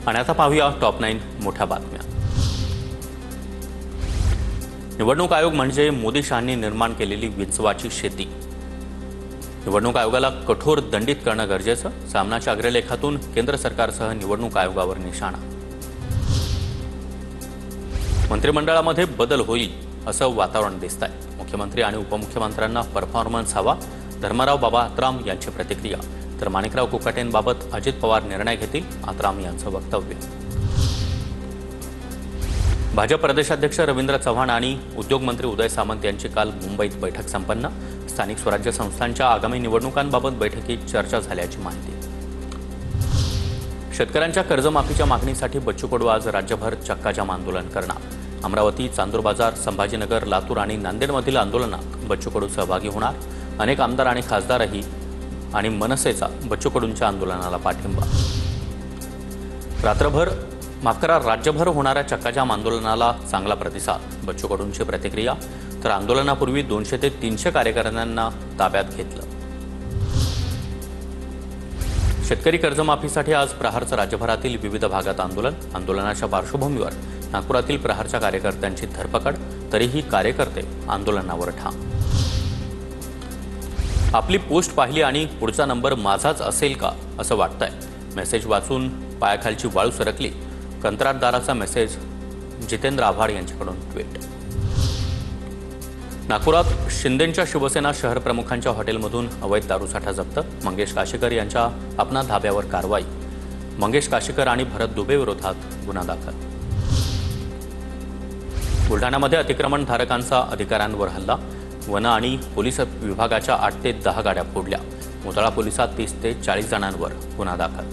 आणि आता पाहूया टॉप 9 मोठ्या बातम्या। निवडणूक आयोग म्हणजे मोदी शहांनी निर्माण केलेली विंचवाची शेती। निवडणूक आयोगाला कठोर दंडित करणं गरजेचं, सामनाच्या अग्रलेखातून केंद्र सरकारसह निवडणूक आयोगावर निशाणा। मंत्रिमंडळामध्ये बदल होईल असं वातावरण दिसतंय। मुख्यमंत्री आणि उपमुख्यमंत्र्यांना परफॉर्मन्स हवा, धर्मराव बाबा आत्राम यांची प्रतिक्रिया। तर माणिकराव कुकाटेंबाबत अजित पवार निर्णय घेतील, आत्राम यांचं वक्तव्य। भाजप प्रदेशाध्यक्ष रवींद्र चव्हाण आणि उद्योग मंत्री उदय सामंत यांची काल मुंबईत बैठक संपन्न। स्थानिक स्वराज्य संस्थांच्या आगामी निवडणुकांबाबत बैठकीत चर्चा झाल्याची माहिती। शेतकऱ्यांच्या कर्जमाफीच्या मागणीसाठी बच्चू कडू आज राज्यभर चक्काजाम आंदोलन करणार। अमरावती, चांदूर बाजार, संभाजीनगर, लातूर आणि नांदेडमधील आंदोलनात बच्चू कडू सहभागी होणार। अनेक आमदार आणि खासदारही आणि मनसेचा बच्चू कडूंच्या आंदोलनाला पाठिंबा। राज्यभर होणाऱ्या चक्काजाम आंदोलनाला चांगला प्रतिसाद, बच्चू कडूंची प्रतिक्रिया। तर आंदोलनापूर्वी 200 ते 300 कार्यकर्त्यांना ताब्यात घेतलं। शेतकरी कर्जमाफीसाठी आज प्रहारचं राज्यभरातील विविध भागात आंदोलनाच्या पार्श्वभूमीवर नागपुरातील प्रहारच्या कार्यकर्त्यांची धरपकड, तरीही कार्यकर्ते आंदोलनावर ठाम। आपली पोस्ट पाहिली आणि पुढचा नंबर माझाच असेल का असं वाटतंय। मेसेज वाचून पायाखालची वाळू सरकली, कंत्राटदाराचा मेसेज। जितेंद्र आव्हाड यांच्याकडून ट्विट। नागपुरात शिंदेंच्या शिवसेना शहर प्रमुखांच्या हॉटेलमधून अवैध दारूसाठा जप्त, मंगेश काशीकर यांच्या अपना धाब्यावर कारवाई। मंगेश काशीकर आणि भरत दुबे विरोधात गुन्हा दाखल। बुलढाण्यामध्ये अतिक्रमणधारकांचा अधिकाऱ्यांवर हल्ला, वन आणि पोलीस विभागाच्या 8 ते 10 गाड्या फोडल्या। मोताळा पोलिसात 30 ते 40 जणांवर गुन्हा दाखल।